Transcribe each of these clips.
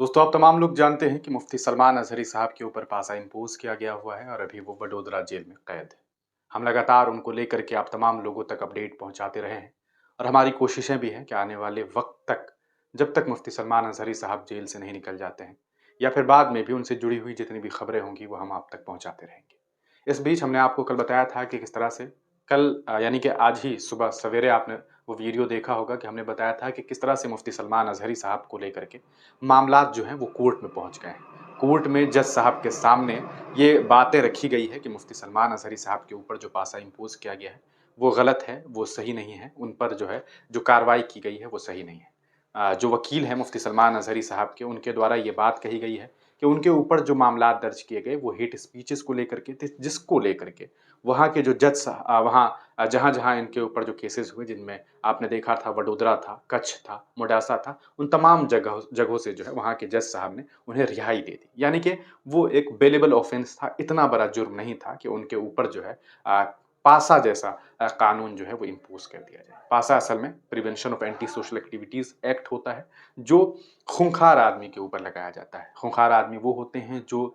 दोस्तों, आप तमाम लोग जानते हैं कि मुफ्ती सलमान अजहरी साहब के ऊपर पासा इम्पोज किया गया हुआ है और अभी वो वडोदरा जेल में कैद है। हम लगातार उनको लेकर के आप तमाम लोगों तक अपडेट पहुंचाते रहे हैं और हमारी कोशिशें भी हैं कि आने वाले वक्त तक, जब तक मुफ्ती सलमान अजहरी साहब जेल से नहीं निकल जाते हैं या फिर बाद में भी उनसे जुड़ी हुई जितनी भी खबरें होंगी वो हम आप तक पहुंचाते रहेंगे। इस बीच हमने आपको कल बताया था कि किस तरह से कल यानी कि आज ही सुबह सवेरे आपने वो वीडियो देखा होगा कि हमने बताया था कि किस तरह से मुफ्ती सलमान अजहरी साहब को लेकर के मामलात जो हैं वो कोर्ट में पहुंच गए हैं। कोर्ट में जज साहब के सामने ये बातें रखी गई है कि मुफ्ती सलमान अजहरी साहब के ऊपर जो पासा इम्पोज किया गया है वो गलत है, वो सही नहीं है। उन पर जो है जो कार्रवाई की गई है वो सही नहीं है। जो वकील हैं मुफ्ती सलमान अजहरी साहब के, उनके द्वारा ये बात कही गई है कि उनके ऊपर जो मामलात दर्ज किए गए वो हेट स्पीचेस को लेकर के थे, जिसको लेकर के वहाँ के जो जज वहाँ जहाँ जहाँ इनके ऊपर जो केसेस हुए, जिनमें आपने देखा था वडोदरा था, कच्छ था, मोडासा था, उन तमाम जगहों जगहों से जो है वहाँ के जज साहब ने उन्हें रिहाई दे दी। यानी कि वो एक बेलेबल ऑफेंस था, इतना बड़ा जुर्म नहीं था कि उनके ऊपर जो है पासा जैसा कानून जो है वो इम्पोज कर दिया जाए। पासा असल में prevention of anti social activities act होता है, जो खूंखार आदमी के ऊपर लगाया जाता है। खूंखार आदमी वो होते हैं जो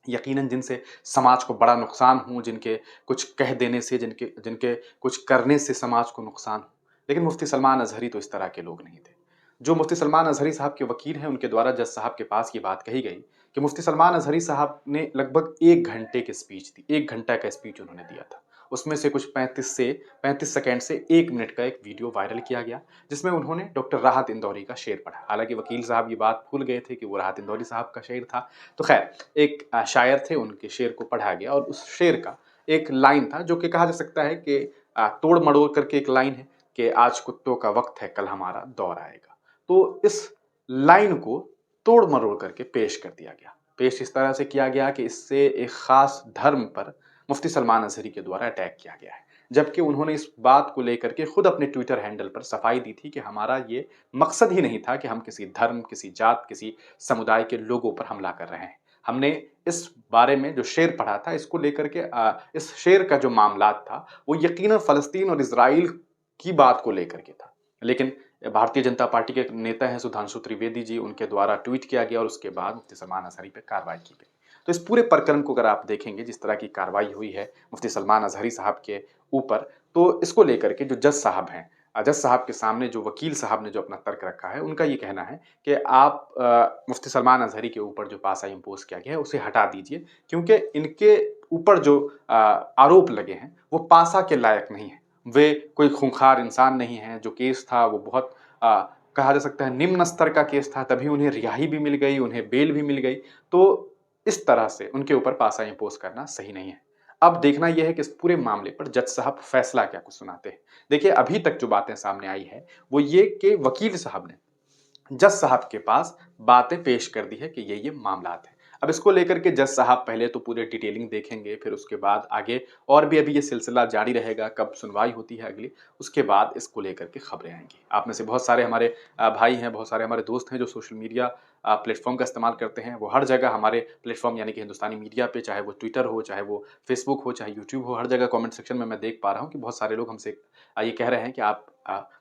यकीनन जिनसे समाज को बड़ा नुकसान हो, जिनके कुछ कह देने से, जिनके जिनके कुछ करने से समाज को नुकसान हो। लेकिन मुफ्ती सलमान अजहरी तो इस तरह के लोग नहीं थे। जो मुफ्ती सलमान अजहरी साहब के वकील हैं, उनके द्वारा जज साहब के पास ये बात कही गई कि मुफ्ती सलमान अजहरी साहब ने लगभग 1 घंटे की स्पीच दी। 1 घंटा का स्पीच उन्होंने दिया था। उसमें से कुछ 35 सेकंड से 1 मिनट का एक वीडियो वायरल किया गया, जिसमें उन्होंने डॉक्टर राहत इंदौरी का शेर पढ़ा। हालाँकि वकील साहब ये बात भूल गए थे कि वो राहत इंदौरी साहब का शेर था। तो खैर, एक शायर थे, उनके शेर को पढ़ा गया और उस शेर का एक लाइन था जो कि कहा जा सकता है कि तोड़-मड़ोड़ करके एक लाइन है कि आज कुत्तों का वक़्त है, कल हमारा दौर आएगा। तो इस लाइन को तोड़-मरोड़ करके पेश कर दिया गया। पेश इस तरह से किया गया कि इससे एक ख़ास धर्म पर मुफ्ती सलमान अज़हरी के द्वारा अटैक किया गया है। जबकि उन्होंने इस बात को लेकर के खुद अपने ट्विटर हैंडल पर सफाई दी थी कि हमारा ये मकसद ही नहीं था कि हम किसी धर्म, किसी जात, किसी समुदाय के लोगों पर हमला कर रहे हैं। हमने इस बारे में जो शेर पढ़ा था, इसको लेकर के इस शेर का जो मामलात था, वो यकीनन फ़लस्तीन और इज़राइल की बात को लेकर के था। लेकिन भारतीय जनता पार्टी के नेता हैं सुधांशु त्रिवेदी जी, उनके द्वारा ट्वीट किया गया और उसके बाद मुफ्ती सलमान अज़हरी पे कार्रवाई की गई। तो इस पूरे प्रकरण को अगर आप देखेंगे, जिस तरह की कार्रवाई हुई है मुफ्ती सलमान अज़हरी साहब के ऊपर, तो इसको लेकर के जो जज साहब हैं, जज साहब के सामने जो वकील साहब ने जो अपना तर्क रखा है, उनका ये कहना है कि आप मुफ्ती सलमान अज़हरी के ऊपर जो पासा इम्पोज़ किया गया है, उसे हटा दीजिए, क्योंकि इनके ऊपर जो आरोप लगे हैं, वो पासा के लायक नहीं है। वे कोई खूंखार इंसान नहीं हैं, जो केस था वो बहुत कहा जा सकता है निम्न स्तर का केस था, तभी उन्हें रिहाई भी मिल गई, उन्हें बेल भी मिल गई। तो इस तरह से उनके ऊपर पासा इम्पोज़ करना सही नहीं है। अब देखना यह है कि इस पूरे मामले पर जज साहब फैसला क्या कुछ सुनाते हैं। देखिए, अभी तक जो बातें सामने आई है, वो ये कि वकील साहब ने जज साहब के पास बातें पेश कर दी है कि ये मामलात हैं। अब इसको लेकर के जज साहब पहले तो पूरे डिटेलिंग देखेंगे, फिर उसके बाद आगे और भी अभी ये सिलसिला जारी रहेगा, कब सुनवाई होती है अगली, उसके बाद इसको लेकर के खबरें आएँगी। आप में से बहुत सारे हमारे भाई हैं, बहुत सारे हमारे दोस्त हैं जो सोशल मीडिया प्लेटफ़ॉर्म का इस्तेमाल करते हैं। वो हर जगह हमारे प्लेटफ़ॉर्म यानी कि हिंदुस्तानी मीडिया पे, चाहे वो ट्विटर हो, चाहे वो फ़ेसबुक हो, चाहे यूट्यूब हो, हर जगह कमेंट सेक्शन में मैं देख पा रहा हूँ कि बहुत सारे लोग हमसे ये कह रहे हैं कि आप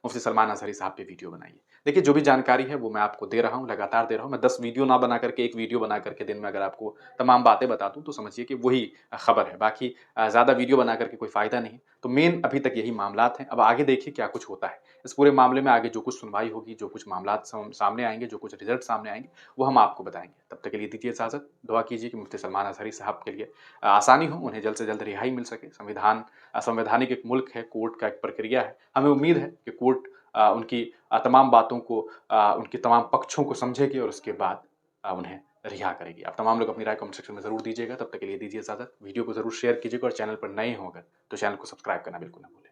मुफ्ती सलमान अज़हरी साहब पे वीडियो बनाइए। देखिए, जो भी जानकारी है वो मैं आपको दे रहा हूँ, लगातार दे रहा हूँ। मैं 10 वीडियो ना बना करके 1 वीडियो बना करके दिन में अगर आपको तमाम बातें बता दूँ तो समझिए कि वही खबर है। बाकी ज़्यादा वीडियो बना करके कोई फ़ायदा नहीं है। तो मेन अभी तक यही मामलात हैं। अब आगे देखिए क्या कुछ होता है। इस पूरे मामले में आगे जो कुछ सुनवाई होगी, जो कुछ मामलात सामने आएँगे, जो कुछ रिज़ल्ट सामने आएँगे, वो हम आपको बताएँगे। तब तक के लिए दीजिए इजाज़त। दुआ कीजिए कि मुफ्ती सलमान अज़हरी साहब के लिए आसानी हो, उन्हें जल्द से जल्द रिहाई मिल सके। संवैधानिक एक मुल्क है, कोर्ट का एक प्रक्रिया है। हमें उम्मीद है कि कोर्ट उनकी तमाम बातों को, उनके तमाम पक्षों को समझेगी और उसके बाद उन्हें रिहा करेगी। आप तमाम लोग अपनी राय कमेंट सेक्शन में ज़रूर दीजिएगा। तब तक के लिए दीजिए इजाज़त। वीडियो को ज़रूर शेयर कीजिएगा और चैनल पर नए हो अगर, तो चैनल को सब्सक्राइब करना बिल्कुल ना भूलें।